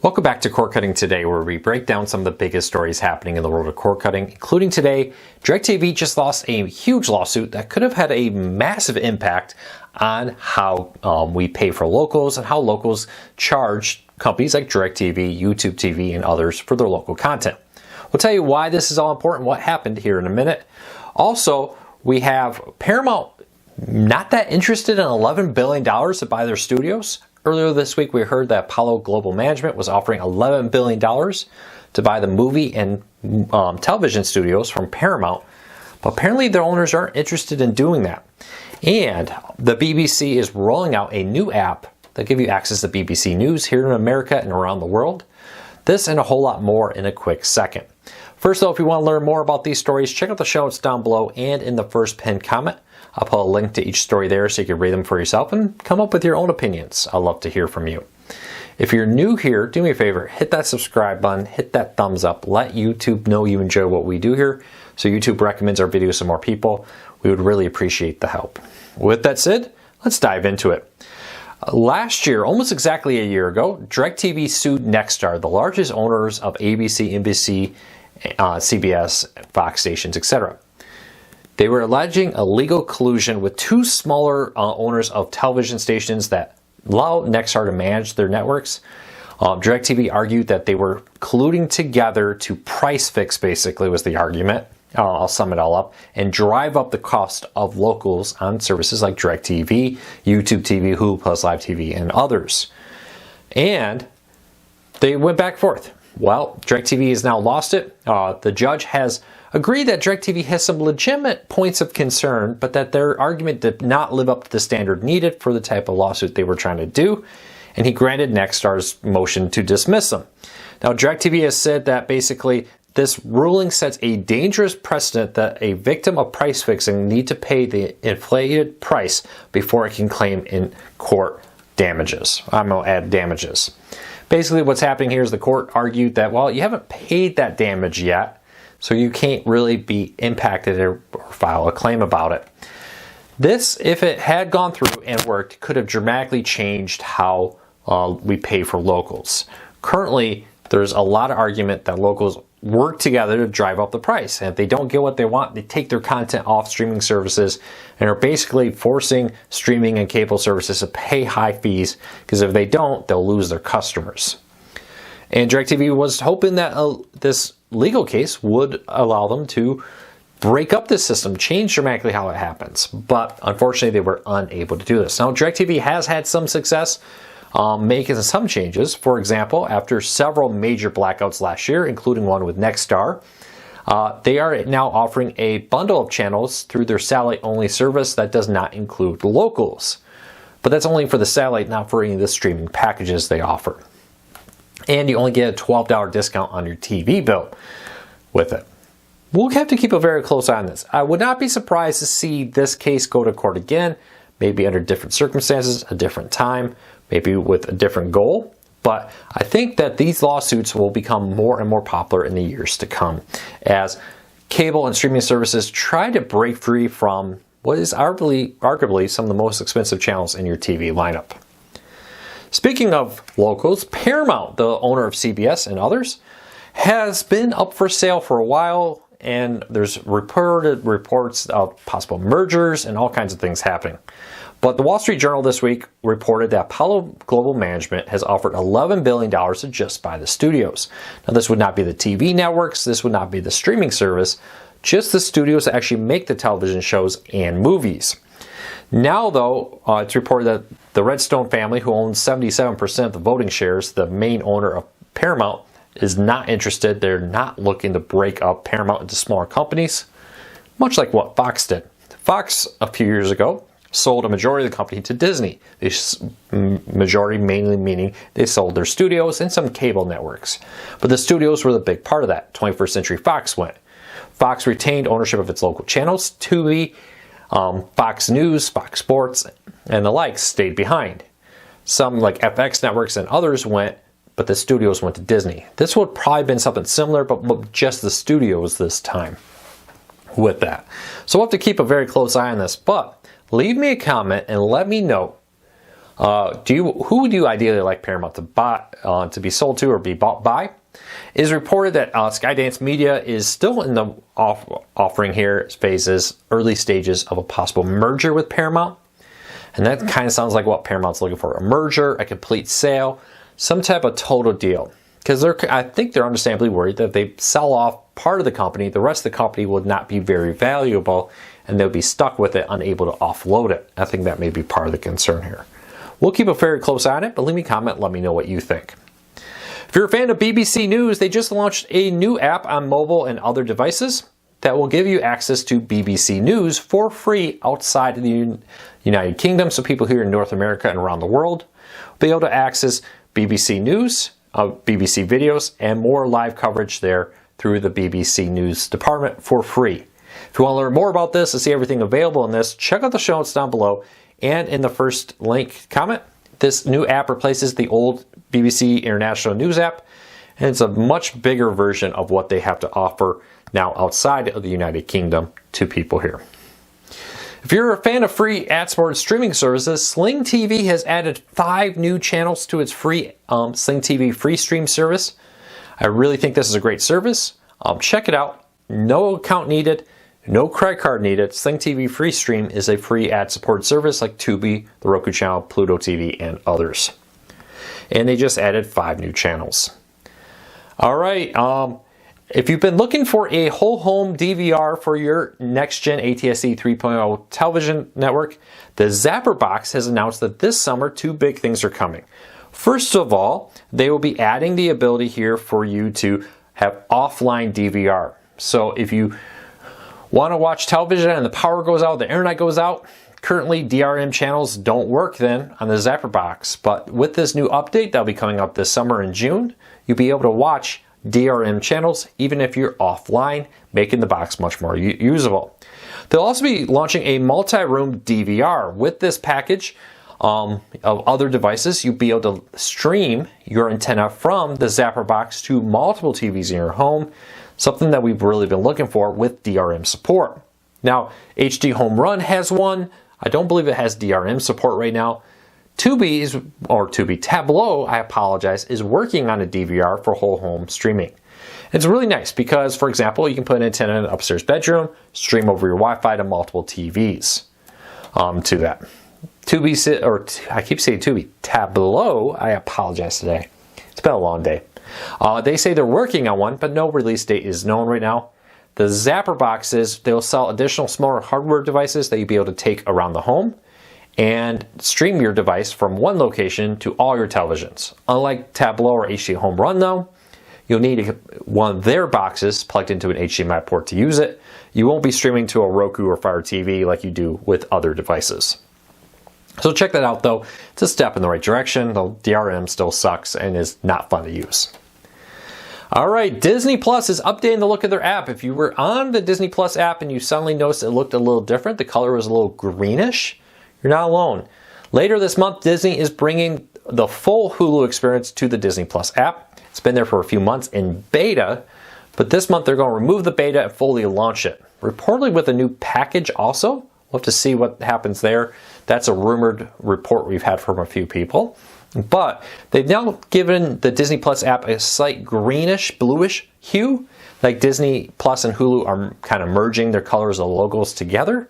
Welcome back to Cord Cutting Today, where we break down some of the biggest stories happening in the world of cord cutting, including today. DirecTV just lost a huge lawsuit that could have had a massive impact on how we pay for locals and how locals charge companies like DirecTV, YouTube TV, and others for their local content. We'll tell you why this is all important, what happened here in a minute. Also, we have Paramount not that interested in $11 billion to buy their studios. Earlier this week, we heard that Apollo Global Management was offering $11 billion to buy the movie and television studios from Paramount. But apparently their owners aren't interested in doing that. And the BBC is rolling out a new app that gives you access to BBC News here in America and around the world. This and a whole lot more in a quick second. First though, if you want to learn more about these stories, check out the show notes down below and in the first pinned comment. I'll put a link to each story there so you can read them for yourself and come up with your own opinions. I'd love to hear from you. If you're new here, do me a favor, hit that subscribe button, hit that thumbs up, let YouTube know you enjoy what we do here so YouTube recommends our videos to more people. We would really appreciate the help. With that said, let's dive into it. Last year, almost exactly a year ago, DirecTV sued Nexstar, the largest owners of ABC, NBC, CBS, Fox stations, etc. They were alleging a legal collusion with two smaller owners of television stations that allow Nexstar to manage their networks. DirecTV argued that they were colluding together to price fix, basically, was the argument. I'll sum it all up, and drive up the cost of locals on services like DirecTV, YouTube TV, Hulu Plus Live TV, and others. And they went back and forth. Well, DirecTV has now lost it. The judge has agreed that DirecTV has some legitimate points of concern, but that their argument did not live up to the standard needed for the type of lawsuit they were trying to do, and he granted Nexstar's motion to dismiss them. Now, DirecTV has said that basically this ruling sets a dangerous precedent that a victim of price fixing need to pay the inflated price before it can claim in court damages. I'm going to add damages. Basically, what's happening here is the court argued that, well, you haven't paid that damage yet, so you can't really be impacted or file a claim about it. This, if it had gone through and worked, could have dramatically changed how we pay for locals. Currently, there's a lot of argument that locals work together to drive up the price. And if they don't get what they want, they take their content off streaming services and are basically forcing streaming and cable services to pay high fees, because if they don't, they'll lose their customers. And DirecTV was hoping that this legal case would allow them to break up this system, change dramatically how it happens. But unfortunately, they were unable to do this. Now, DirecTV has had some success making some changes. For example, after several major blackouts last year, including one with Nexstar, they are now offering a bundle of channels through their satellite-only service that does not include locals. But that's only for the satellite, not for any of the streaming packages they offer. And you only get a $12 discount on your TV bill with it. We'll have to keep a very close eye on this. I would not be surprised to see this case go to court again, maybe under different circumstances, a different time, maybe with a different goal. But I think that these lawsuits will become more and more popular in the years to come as cable and streaming services try to break free from what is arguably some of the most expensive channels in your TV lineup. Speaking of locals, Paramount, the owner of CBS and others, has been up for sale for a while, and there's reports of possible mergers and all kinds of things happening. But the Wall Street Journal this week reported that Apollo Global Management has offered $11 billion to just buy the studios. Now, this would not be the TV networks, this would not be the streaming service, just the studios that actually make the television shows and movies. Now, though, it's reported that the Redstone family, who owns 77% of the voting shares, the main owner of Paramount, is not interested. They're not looking to break up Paramount into smaller companies, much like what Fox did. Fox, a few years ago, sold a majority of the company to Disney. This majority mainly meaning they sold their studios and some cable networks. But the studios were the big part of that. 21st Century Fox went. Fox retained ownership of its local channels. Tubi, Fox News, Fox Sports, and the likes stayed behind. Some like FX networks and others went, but the studios went to Disney. This would probably have been something similar, but just the studios this time with that. So we'll have to keep a very close eye on this, but leave me a comment and let me know Who would you ideally like Paramount to buy, to be sold to or be bought by? It is reported that Skydance Media is still in the offering here phases, early stages of a possible merger with Paramount. And that kind of sounds like what Paramount's looking for. A merger, a complete sale, some type of total deal. Because I think they're understandably worried that if they sell off part of the company, the rest of the company would not be very valuable and they'll be stuck with it, unable to offload it. I think that may be part of the concern here. We'll keep a very close eye on it, but leave me a comment, let me know what you think. If you're a fan of BBC News, they just launched a new app on mobile and other devices that will give you access to BBC News for free outside of the United Kingdom. So people here in North America and around the world will be able to access BBC News, BBC videos, and more live coverage there through the BBC News department for free. If you want to learn more about this and see everything available in this, check out the show notes down below. And in the first link comment, this new app replaces the old BBC International News app, and it's a much bigger version of what they have to offer now outside of the United Kingdom to people here. If you're a fan of free ad-supported streaming services, Sling TV has added 5 new channels to its free Sling TV free stream service. I really think this is a great service. Check it out. No account needed. No credit card needed. Sling TV Free Stream is a free ad-supported service like Tubi, the Roku channel, Pluto TV, and others. And they just added 5 new channels. All right. If you've been looking for a whole home DVR for your next-gen ATSC 3.0 television network, the Zapperbox has announced that this summer 2 big things are coming. First of all, they will be adding the ability here for you to have offline DVR. So if you want to watch television and the power goes out, the internet goes out, currently DRM channels don't work then on the Zapperbox. But with this new update that'll be coming up this summer in June, you'll be able to watch DRM channels even if you're offline, making the box much more usable. They'll also be launching a multi-room DVR. With this package of other devices, you'll be able to stream your antenna from the Zapperbox to multiple TVs in your home, something that we've really been looking for with DRM support. Now, HD Home Run has one. I don't believe it has DRM support right now. Tubi Tableau, I apologize, is working on a DVR for whole home streaming. It's really nice because, for example, you can put an antenna in an upstairs bedroom, stream over your Wi-Fi to multiple TVs to that. I keep saying Tubi. Tableau, I apologize today. It's been a long day. They say they're working on one, but no release date is known right now. The Zapperboxes, they'll sell additional smaller hardware devices that you'll be able to take around the home and stream your device from one location to all your televisions. Unlike Tableau or HD Home Run though, you'll need one of their boxes plugged into an HDMI port to use it. You won't be streaming to a Roku or Fire TV like you do with other devices. So check that out though. It's a step in the right direction, though DRM still sucks and is not fun to use. All right, Disney Plus is updating the look of their app. If you were on the Disney Plus app and you suddenly noticed it looked a little different, the color was a little greenish, you're not alone. Later this month, Disney is bringing the full Hulu experience to the Disney Plus app. It's been there for a few months in beta, but this month they're going to remove the beta and fully launch it. Reportedly with a new package also. We'll have to see what happens there. That's a rumored report we've had from a few people. But they've now given the Disney Plus app a slight greenish, bluish hue, like Disney Plus and Hulu are kind of merging their colors and logos together.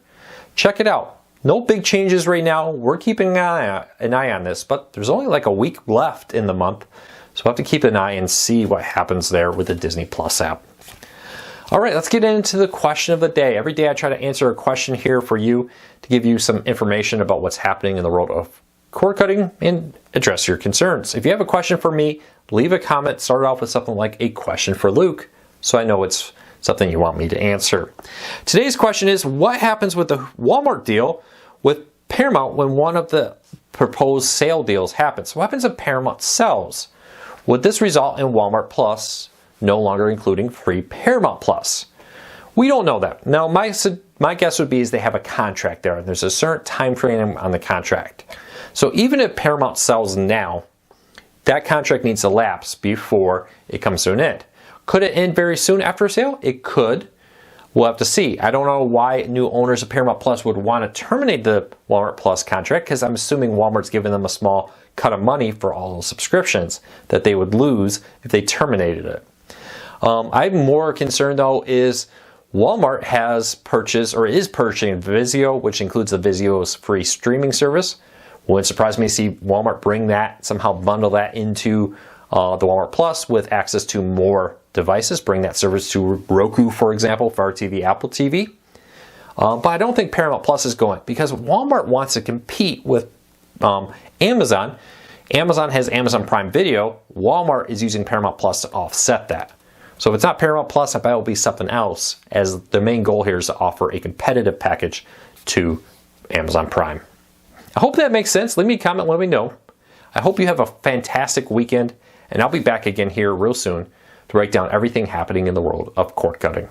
Check it out. No big changes right now. We're keeping an eye on this, but there's only like a week left in the month, so we'll have to keep an eye and see what happens there with the Disney Plus app. All right, let's get into the question of the day. Every day I try to answer a question here for you to give you some information about what's happening in the world of cord cutting and address your concerns. If you have a question for me, leave a comment. Start off with something like a question for Luke, so I know it's something you want me to answer. Today's question is, what happens with the Walmart deal with Paramount when one of the proposed sale deals happens? What happens if Paramount sells? Would this result in Walmart Plus no longer including free Paramount Plus? We don't know that. Now, my guess would be is they have a contract there, and there's a certain time frame on the contract. So even if Paramount sells now, that contract needs to lapse before it comes to an end. Could it end very soon after a sale? It could. We'll have to see. I don't know why new owners of Paramount Plus would want to terminate the Walmart Plus contract, because I'm assuming Walmart's giving them a small cut of money for all those subscriptions that they would lose if they terminated it. I'm more concerned though is Walmart has purchased or is purchasing Vizio, which includes the Vizio's free streaming service. Wouldn't surprise me to see Walmart bring that, somehow bundle that into the Walmart Plus with access to more devices, bring that service to Roku, for example, Fire TV, Apple TV. But I don't think Paramount Plus is going, because Walmart wants to compete with Amazon. Amazon has Amazon Prime Video. Walmart is using Paramount Plus to offset that. So if it's not Paramount Plus, I bet it will be something else, as the main goal here is to offer a competitive package to Amazon Prime. I hope that makes sense. Leave me a comment, let me know. I hope you have a fantastic weekend, and I'll be back again here real soon to break down everything happening in the world of cord cutting.